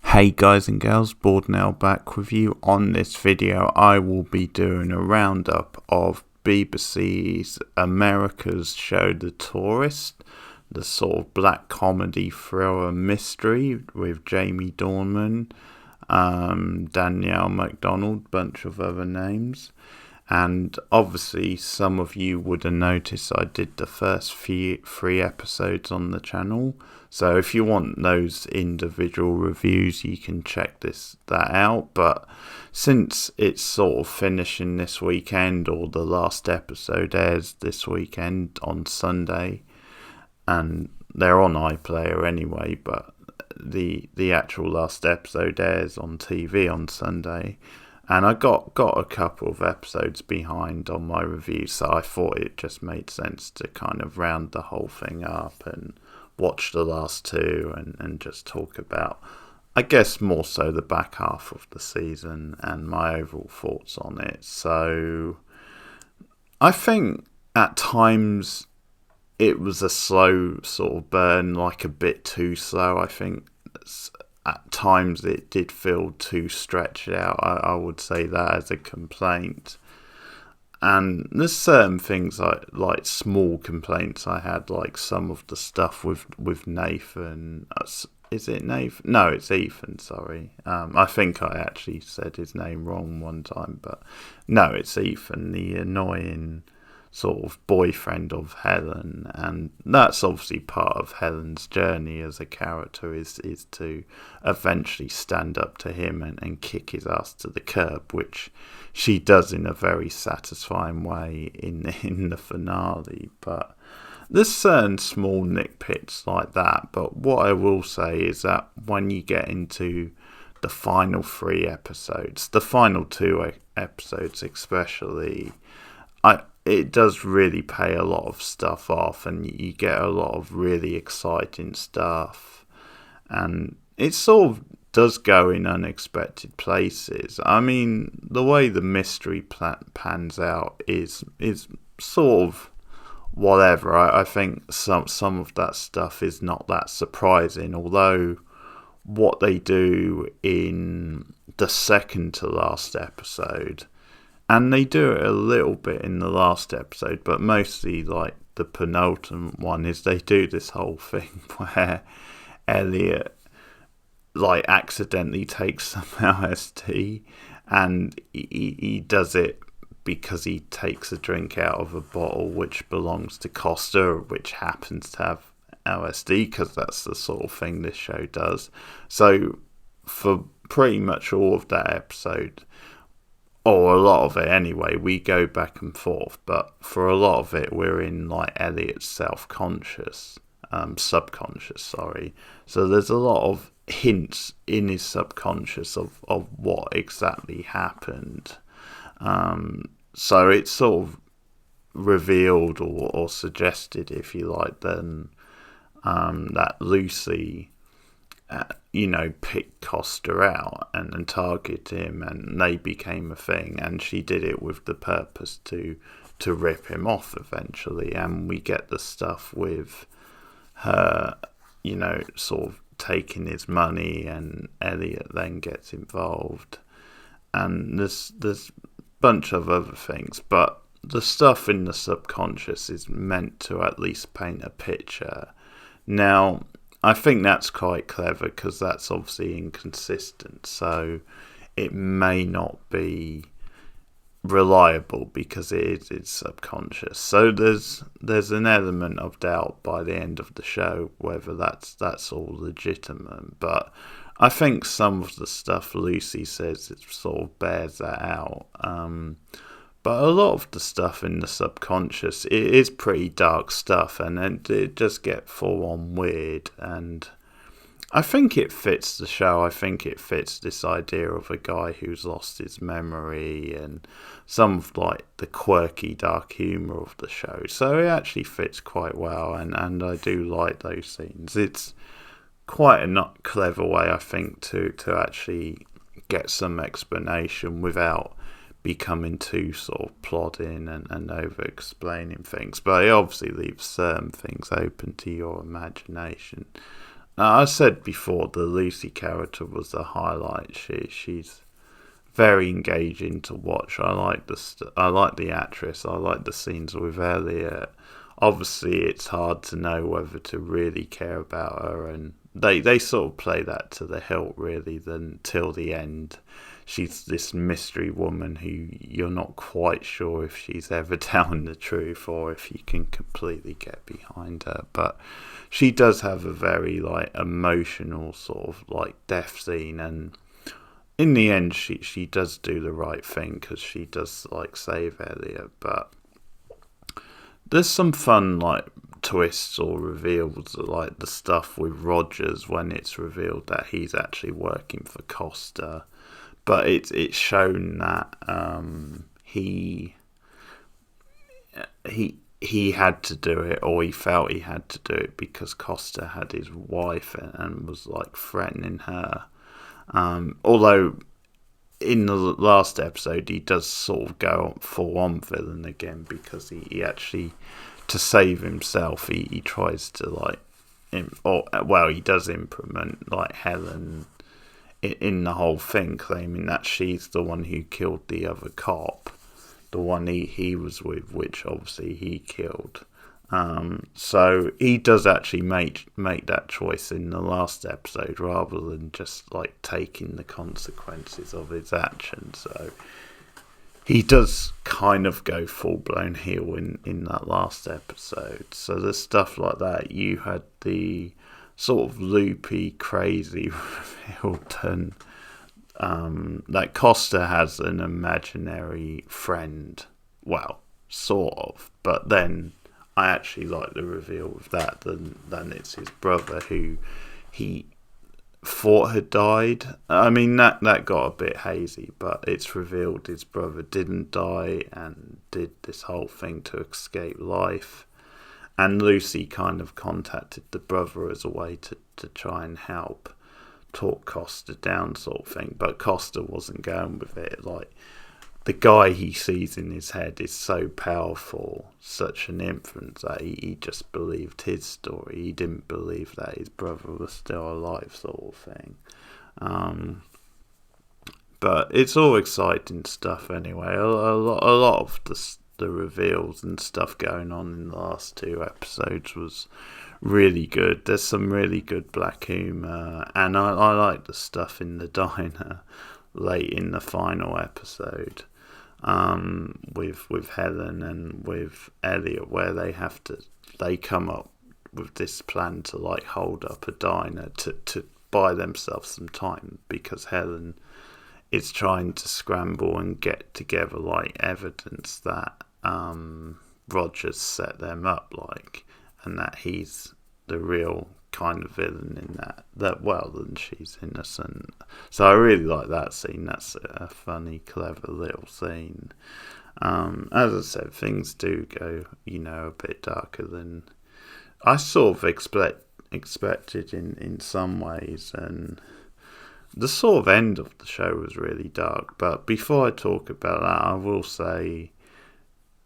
Hey guys and girls, Board now back with you. On this video I will be doing a roundup of BBC's America's show The Tourist, the sort of black comedy thriller mystery with Jamie Dornan, Danielle MacDonald, bunch of other names. And obviously some of you would have noticed I did the first three episodes on the channel. So if you want those individual reviews, you can check that out. But since it's sort of finishing this weekend, or the last episode airs this weekend on Sunday, and they're on iPlayer anyway, but the actual last episode airs on TV on Sunday. And I got a couple of episodes behind on my review, so I thought it just made sense to kind of round the whole thing up and watch the last two and just talk about, I guess, more so the back half of the season and my overall thoughts on it. So I think at times it was a slow sort of burn, like a bit too slow. I think at times it did feel too stretched out. I would say that as a complaint. And there's certain things like small complaints I had, like some of the stuff with Nathan. Is it Nathan? No, it's Ethan, sorry. I think I actually said his name wrong one time, but no, it's Ethan, the annoying sort of boyfriend of Helen, and that's obviously part of Helen's journey as a character is to eventually stand up to him and kick his ass to the curb, which she does in a very satisfying way in the finale. But there's certain small nitpicks like that, but what I will say is that when you get into the final three episodes, the final two episodes especially, it does really pay a lot of stuff off, and you get a lot of really exciting stuff, and it sort of does go in unexpected places. I mean, the way the mystery pans out is sort of whatever. I think some of that stuff is not that surprising, although what they do in the second to last episode, and they do it a little bit in the last episode, but mostly like the penultimate one, is they do this whole thing where Elliot like accidentally takes some LSD, and he does it because he takes a drink out of a bottle which belongs to Costa, which happens to have LSD, because that's the sort of thing this show does. So for pretty much all of that episode, or a lot of it anyway, we go back and forth, but for a lot of it we're in like Elliot's subconscious, sorry. So there's a lot of hints in his subconscious of what exactly happened. So it's sort of revealed or suggested, if you like, then that Lucy picked Costa out and targeted him, and they became a thing, and she did it with the purpose to rip him off eventually. And we get the stuff with her, sort of taking his money, and Elliot then gets involved, and there's a bunch of other things, but the stuff in the subconscious is meant to at least paint a picture. Now, I think that's quite clever, because that's obviously inconsistent, so it may not be reliable because it's subconscious. So there's an element of doubt by the end of the show whether that's all legitimate. But I think some of the stuff Lucy says, it sort of bears that out. But a lot of the stuff in the subconscious, it is pretty dark stuff, and it does get full on weird, and I think it fits the show. I think it fits this idea of a guy who's lost his memory, and some of like the quirky dark humour of the show. So it actually fits quite well, and I do like those scenes. It's quite a clever way, I think, to actually get some explanation without becoming too sort of plodding and over explaining things, but it obviously leaves certain things open to your imagination. I said before, the Lucy character was the highlight. She's very engaging to watch. I like the actress. I like the scenes with Elliot. Obviously, it's hard to know whether to really care about her, and they sort of play that to the hilt, really, then till the end. She's this mystery woman who you're not quite sure if she's ever telling the truth or if you can completely get behind her. But she does have a very like emotional sort of like death scene, and in the end she does do the right thing because she does like save Elliot. But there's some fun like twists or reveals, like the stuff with Rogers when it's revealed that he's actually working for Costa. But it's shown that he had to do it, or he felt he had to do it because Costa had his wife and was like threatening her. Although in the last episode he does sort of go full on villain again, because he actually, to save himself, he tries to like, he does implement like Helen in the whole thing, claiming that she's the one who killed the other cop, the one he was with, which obviously he killed. So he does actually make that choice in the last episode, rather than just like taking the consequences of his actions. So he does kind of go full blown heel in that last episode. So there's stuff like that. You had the sort of loopy, crazy reveal that Costa has an imaginary friend. Well, sort of. But then I actually like the reveal of that than it's his brother, who he thought had died. I mean, that got a bit hazy, but it's revealed his brother didn't die and did this whole thing to escape life. And Lucy kind of contacted the brother as a way to try and help talk Costa down, sort of thing. But Costa wasn't going with it. Like, the guy he sees in his head is so powerful, such an influence, that he just believed his story. He didn't believe that his brother was still alive, sort of thing. But it's all exciting stuff anyway. A lot of the reveals and stuff going on in the last two episodes was really good. There's some really good black humour, and I like the stuff in the diner late in the final episode, with Helen and with Elliot, where they come up with this plan to like hold up a diner to buy themselves some time, because Helen is trying to scramble and get together like evidence that Rogers set them up, like, and that he's the real kind of villain in that well, then she's innocent. So I really like that scene. That's a funny, clever little scene. As I said, things do go, a bit darker than I sort of expected in some ways, and the sort of end of the show was really dark. But before I talk about that, I will say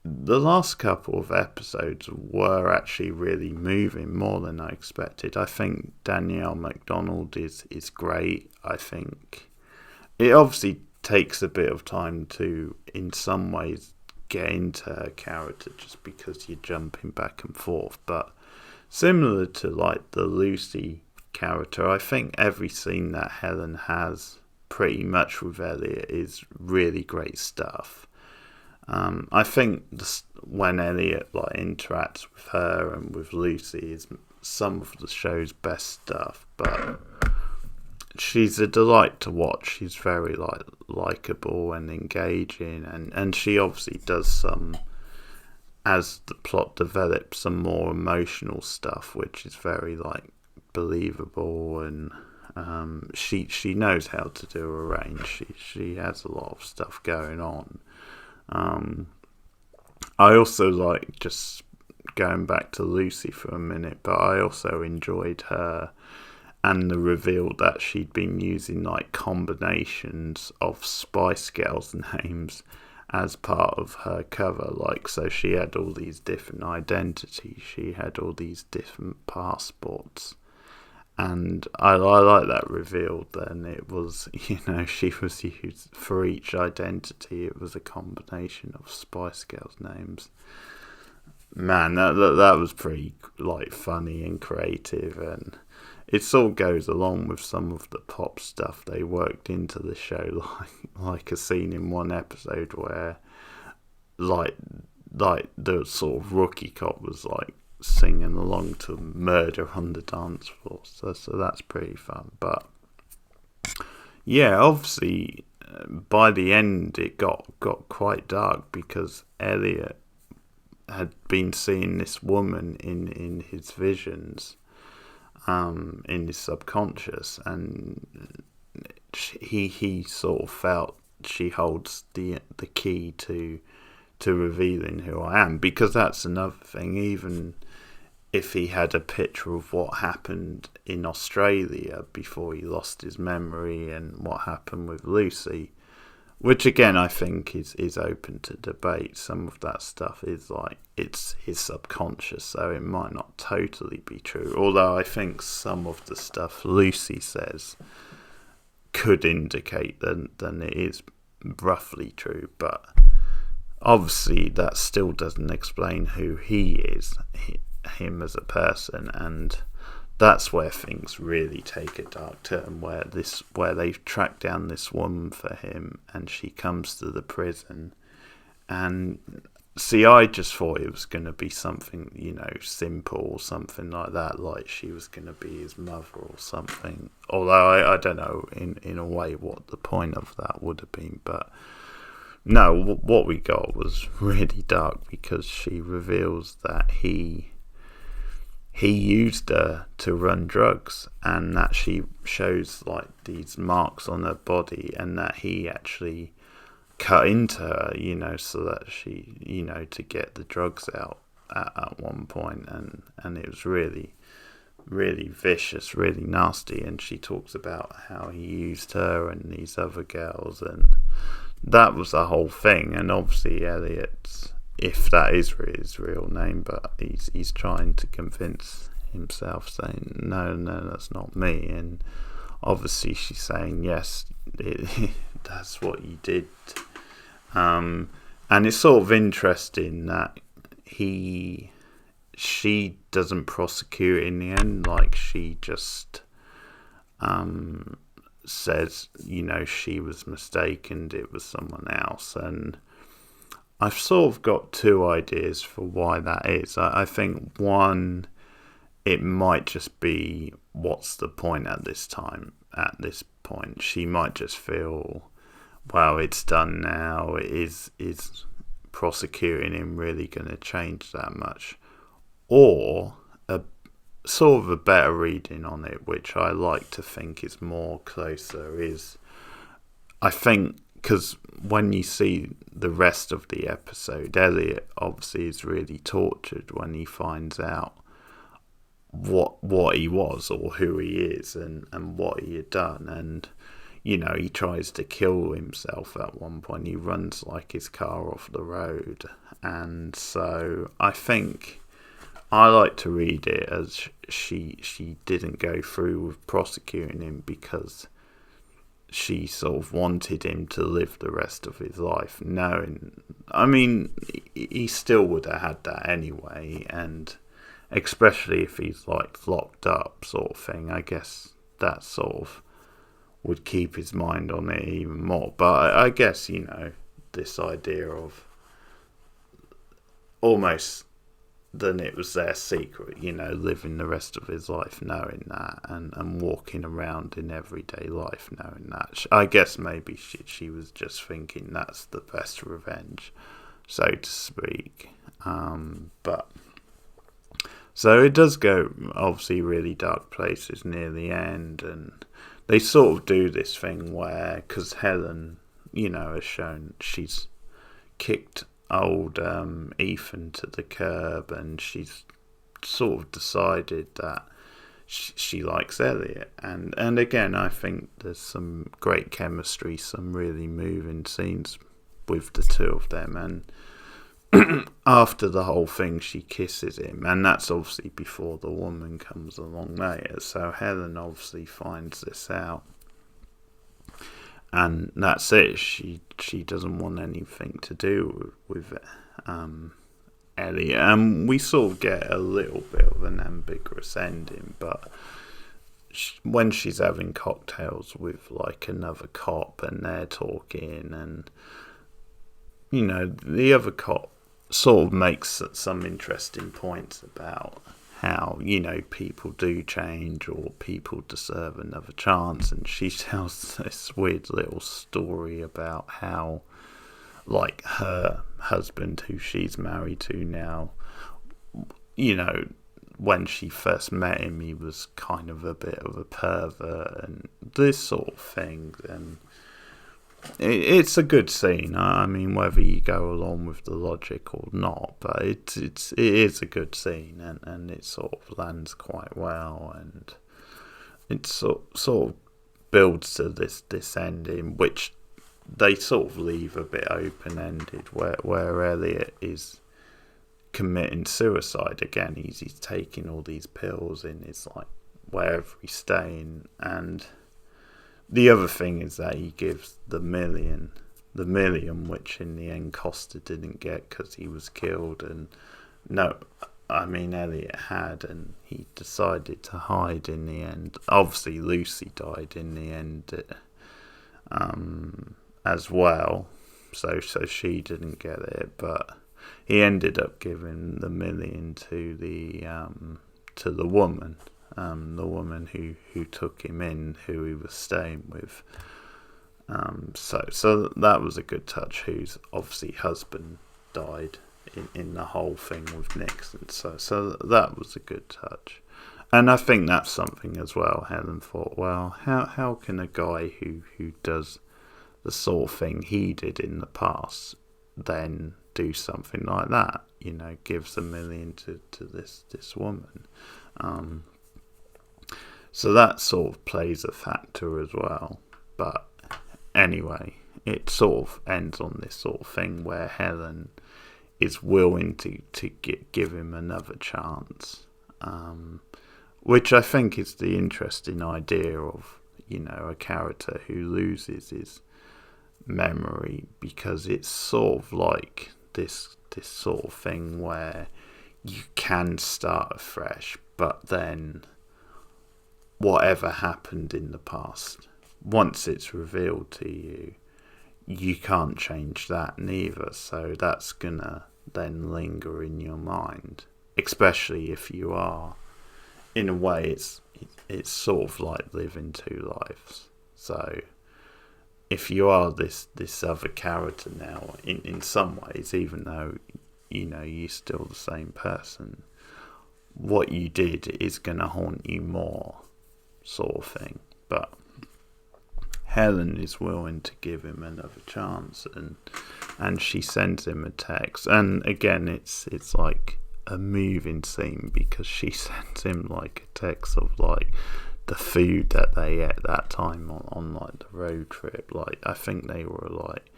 the last couple of episodes were actually really moving, more than I expected. I think Danielle MacDonald is great. I think it obviously takes a bit of time to, in some ways, get into her character, just because you're jumping back and forth. But similar to like the Lucy character, I think every scene that Helen has pretty much with Elliot is really great stuff. I think when Elliot like interacts with her and with Lucy is some of the show's best stuff. But she's a delight to watch. She's very likable and engaging, and she obviously does some, as the plot develops, some more emotional stuff, which is very like believable, and she knows how to do a range. She has a lot of stuff going on. I also like, just going back to Lucy for a minute, but I also enjoyed her and the reveal that she'd been using like combinations of Spice Girls names as part of her cover. Like, so she had all these different identities, she had all these different passports, And I like that reveal then. It was, she was used for each identity. It was a combination of Spice Girls names. Man, that was pretty, funny and creative. And it sort of goes along with some of the pop stuff they worked into the show. Like a scene in one episode where, like the sort of rookie cop was, singing along to Murder on the Dance Floor, so that's pretty fun. But yeah, obviously by the end it got quite dark, because Elliot had been seeing this woman in his visions, in his subconscious, and he sort of felt she holds the key to revealing who I am, because that's another thing. Even if he had a picture of what happened in Australia before he lost his memory and what happened with Lucy, which again I think is open to debate. Some of that stuff is it's his subconscious, so it might not totally be true. Although I think some of the stuff Lucy says could indicate that it is roughly true, but obviously that still doesn't explain who he is, him as a person, and that's where things really take a dark turn, where they've tracked down this woman for him, and she comes to the prison. And see, I just thought it was going to be something, simple or something like that, like she was going to be his mother or something, although I don't know in a way what the point of that would have been. But no, what we got was really dark, because she reveals that he used her to run drugs, and that she shows these marks on her body, and that he actually cut into her, so that she, to get the drugs out at one point, and it was really, really vicious, really nasty. And she talks about how he used her and these other girls, and that was the whole thing. And obviously Elliot, if that is his real name, but he's trying to convince himself, saying no, that's not me. And obviously she's saying yes, that's what you did. And it's sort of interesting that she doesn't prosecute in the end. She just says, she was mistaken, it was someone else. And I've sort of got two ideas for why that is. I think one, it might just be, what's the point at this time? At this point, she might just feel, well, it's done now. Is prosecuting him really going to change that much? Or a sort of a better reading on it, which I like to think is more closer, is, I think, because when you see the rest of the episode, Elliot obviously is really tortured when he finds out what he was, or who he is, and what he had done. And he tries to kill himself at one point. He runs his car off the road. And so I think I like to read it as she didn't go through with prosecuting him because she sort of wanted him to live the rest of his life knowing, he still would have had that anyway, and especially if he's locked up sort of thing, I guess that sort of would keep his mind on it even more. But I guess, this idea of almost then it was their secret, living the rest of his life knowing that, and walking around in everyday life knowing that. I guess maybe she was just thinking that's the best revenge, so to speak. But so it does go obviously really dark places near the end, and they sort of do this thing where, because Helen, has shown she's kicked old Ethan to the curb, and she's sort of decided that she likes Elliot. And again, I think there's some great chemistry, some really moving scenes with the two of them. And after the whole thing, she kisses him, and that's obviously before the woman comes along later. So Helen obviously finds this out, and that's it. She doesn't want anything to do with Elliot, and we sort of get a little bit of an ambiguous ending, but when she's having cocktails with like another cop and they're talking, and the other cop sort of makes some interesting points about how people do change or people deserve another chance, and she tells this weird little story about how like her husband, who she's married to now, when she first met him, he was kind of a bit of a pervert and this sort of thing. And it's a good scene. I mean, whether you go along with the logic or not, but it is a good scene, and it sort of lands quite well, and it sort of builds to this ending, which they sort of leave a bit open-ended, where Elliot is committing suicide again. He's taking all these pills in his like wherever he's staying, and the other thing is that he gives the million, which in the end Costa didn't get because he was killed, and Elliot had, and he decided to hide in the end. Obviously Lucy died in the end as well, so she didn't get it, but he ended up giving the million to the woman, the woman who took him in, who he was staying with. So that was a good touch. Whose obviously husband died in the whole thing with Nixon. So that was a good touch, and I think that's something as well. Helen thought, well, how can a guy who does the sort of thing he did in the past then do something like that, gives $1 million to this woman. So that sort of plays a factor as well. But anyway, it sort of ends on this sort of thing where Helen is willing to give him another chance, which I think is the interesting idea of a character who loses his memory, because it's sort of like this sort of thing where you can start afresh, but then whatever happened in the past, once it's revealed to you, you can't change that neither. So that's gonna then linger in your mind, especially if you are, in a way, it's sort of like living two lives. So if you are this other character now, in some ways, even though you're still the same person, what you did is going to haunt you more, sort of thing. But Helen is willing to give him another chance, and she sends him a text, and again it's like a moving scene, because she sends him like a text of like the food that they ate that time on like the road trip. Like I think they were like,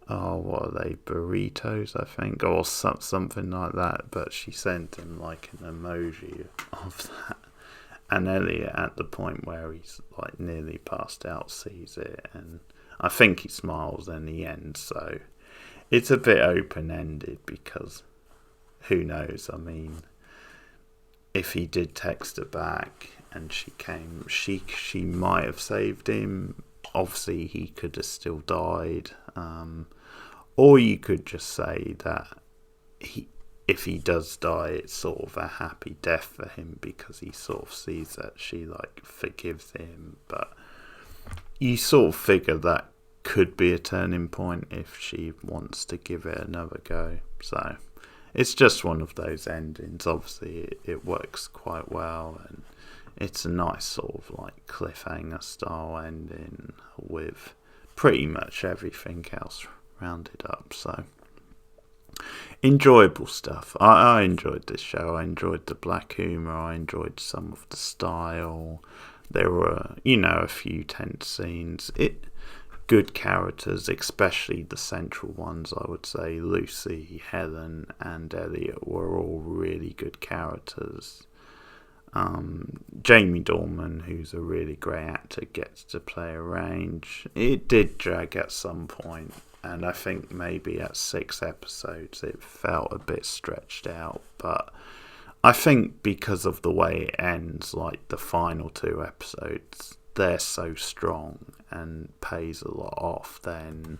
what are they, burritos, I think, or something like that. But she sent him like an emoji of that, and Elliot, at the point where he's like nearly passed out, sees it, and I think he smiles in the end. So it's a bit open-ended, because who knows, I mean, if he did text her back and she came, she might have saved him. Obviously he could have still died, or you could just say that if he does die, it's sort of a happy death for him, because he sort of sees that she like forgives him. But you sort of figure that could be a turning point if she wants to give it another go. So it's just one of those endings. Obviously it works quite well, and it's a nice sort of like cliffhanger style ending with pretty much everything else rounded up. So enjoyable stuff. I enjoyed this show. I enjoyed the black humour. I enjoyed some of the style. There were, a few tense scenes. good characters, especially the central ones. I would say Lucy, Helen and Elliot were all really good characters. Jamie Dornan, who's a really great actor, gets to play a range. It did drag at some point, and I think maybe at 6 episodes it felt a bit stretched out, but I think because of the way it ends, like the final 2 episodes, they're so strong and pays a lot off, then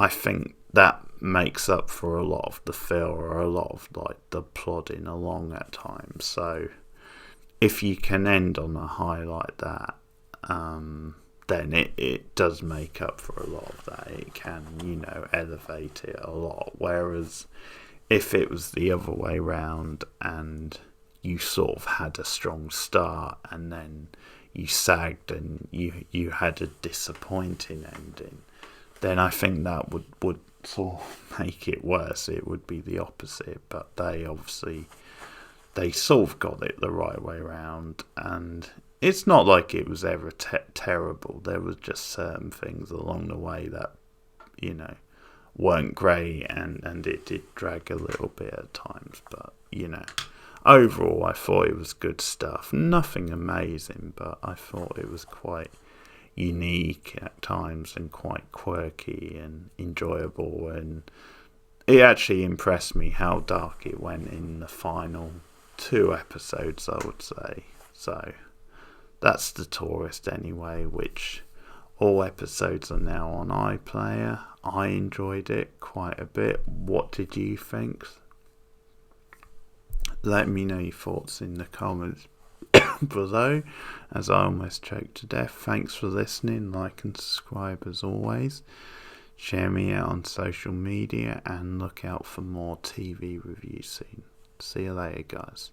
I think that makes up for a lot of the filler or a lot of like the plodding along at times. So if you can end on a high like that, then it does make up for a lot of that. It can, elevate it a lot. Whereas if it was the other way round and you sort of had a strong start and then you sagged and you had a disappointing ending, then I think that would sort of make it worse. It would be the opposite, but they sort of got it the right way round, and it's not like it was ever terrible. There was just certain things along the way that, weren't great, and it did drag a little bit at times, but, overall I thought it was good stuff. Nothing amazing, but I thought it was quite unique at times and quite quirky and enjoyable, and it actually impressed me how dark it went in the final 2 episodes, I would say. So that's The Tourist anyway, which all episodes are now on iPlayer. I enjoyed it quite a bit. What did you think? Let me know your thoughts in the comments below, as I almost choked to death. Thanks for listening. Like and subscribe as always. Share me out on social media and look out for more TV reviews soon. See you later, guys.